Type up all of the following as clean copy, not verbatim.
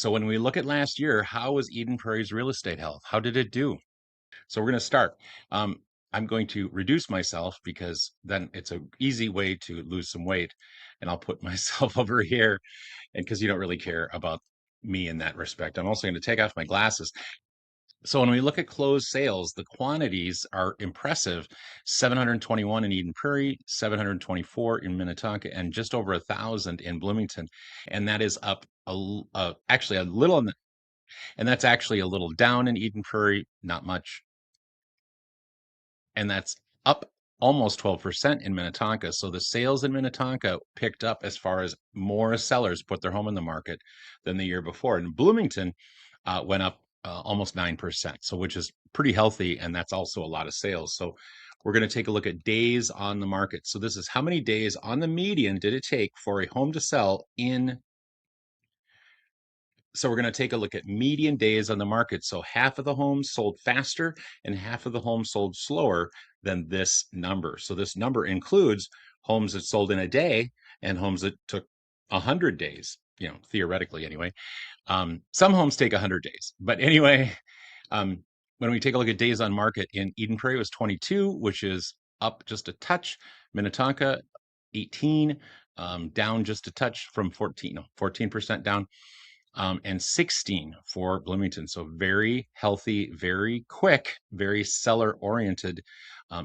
So when we look at last year, how was Eden Prairie's real estate health? How did it do? So we're going to start. Um, I'm going to reduce myself because then it's an easy way to lose some weight. And I'll put myself over here. And because you don't really care about me in that respect, I'm also going to take off my glasses. So when we look at closed sales, the quantities are impressive. 721 in Eden Prairie, 724 in Minnetonka, and just over 1,000 in Bloomington. And that is up actually a little, and that's actually a little down in Eden Prairie, not much. And that's up almost 12% in Minnetonka. So the sales in Minnetonka picked up as far as more sellers put their home in the market than the year before. And Bloomington went up almost 9%, so which is pretty healthy. And that's also a lot of sales. So we're going to take a look at days on the market. So this is how many days on the median did it take for a home to sell in. So we're going to take a look at median days on the market. So half of the homes sold faster and half of the homes sold slower than this number. So this number includes homes that sold in a day and homes that took 100 days, theoretically anyway. Some homes take 100 days. But anyway, when we take a look at days on market in Eden Prairie, it was 22, which is up just a touch. Minnetonka, 18, down just a touch from 14% down, and 16 for Bloomington. So very healthy, very quick, very seller oriented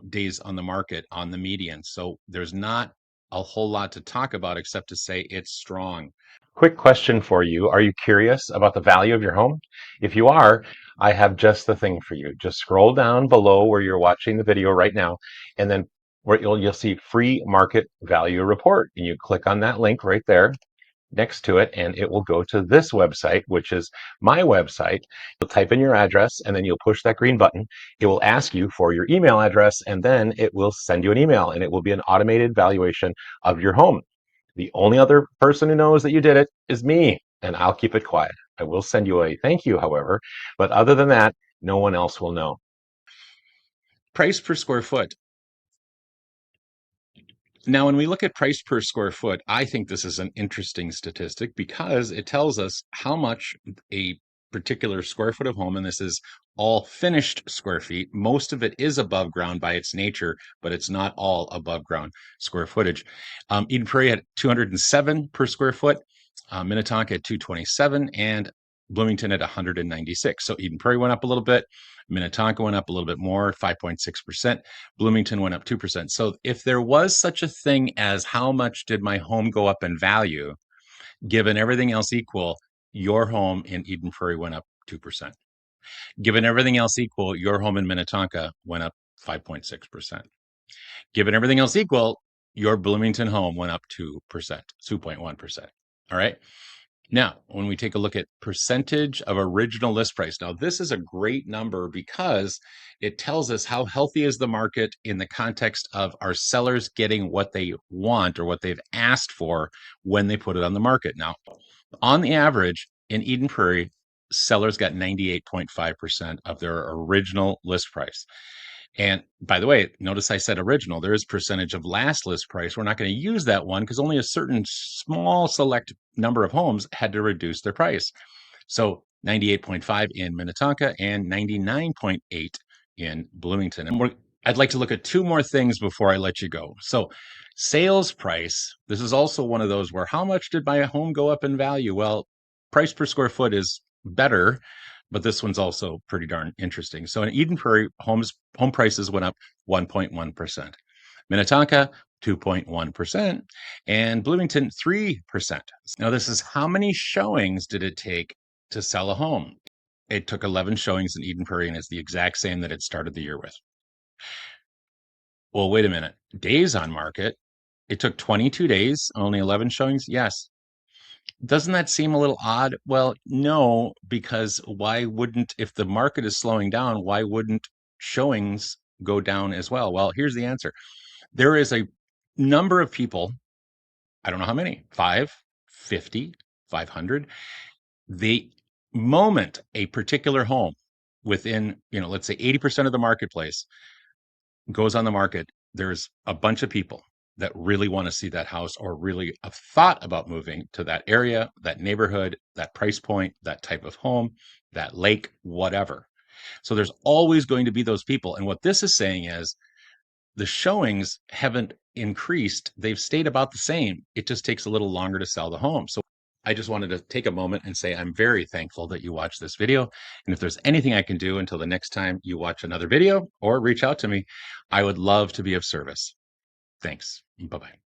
days on the market on the median. So there's not a whole lot to talk about except to say it's strong. Quick question for you. Are you curious about the value of your home? If you are, I have just the thing for you. Just scroll down below where you're watching the video right now, and then where you'll see free market value report. And you click on that link right there next to it, and it will go to this website, which is my website. You'll type in your address, and then you'll push that green button. It will ask you for your email address, and then it will send you an email, and it will be an automated valuation of your home. The only other person who knows that you did it is me, and I'll keep it quiet. I will send you a thank you, however, but other than that, no one else will know. Price per square foot. Now, when we look at price per square foot, I think this is an interesting statistic because it tells us how much a particular square foot of home, and this is all finished square feet. Most of it is above ground by its nature, but it's not all above ground square footage. Eden Prairie had 207 per square foot, Minnetonka at 227, and Bloomington at 196. So Eden Prairie went up a little bit. Minnetonka went up a little bit more, 5.6%. Bloomington went up 2%. So if there was such a thing as how much did my home go up in value, given everything else equal, your home in Eden Prairie went up 2%. Given everything else equal, your home in Minnetonka went up 5.6%. Given everything else equal, your Bloomington home went up 2%, 2.1%. All right. Now, when we take a look at percentage of original list price, now this is a great number because it tells us how healthy is the market in the context of our sellers getting what they want or what they've asked for when they put it on the market. Now, on the average in Eden Prairie, sellers got 98.5% of their original list price. And by the way, notice I said original. There is percentage of last list price. We're not going to use that one because only a certain small select number of homes had to reduce their price. So 98.5 in Minnetonka and 99.8 in Bloomington. And I'd like to look at two more things before I let you go. So sales price, this is also one of those where how much did my home go up in value? Well, price per square foot is better, but this one's also pretty darn interesting. So in Eden Prairie, home prices went up 1.1%. Minnetonka, 2.1%, and Bloomington, 3%. Now, this is how many showings did it take to sell a home? It took 11 showings in Eden Prairie, and it's the exact same that it started the year with. Well, wait a minute. Days on market, it took 22 days, only 11 showings? Yes. Doesn't that seem a little odd? Well, no, because why wouldn't, if the market is slowing down, why wouldn't showings go down as well? Well, here's the answer. There is a number of people, I don't know how many, 5, 50, 500. The moment a particular home within, let's say 80% of the marketplace goes on the market, there's a bunch of people that really want to see that house or really have thought about moving to that area, that neighborhood, that price point, that type of home, that lake, whatever. So there's always going to be those people. And what this is saying is the showings haven't increased. They've stayed about the same. It just takes a little longer to sell the home. So I just wanted to take a moment and say I'm very thankful that you watched this video. And if there's anything I can do until the next time you watch another video or reach out to me, I would love to be of service. Thanks. Bye bye.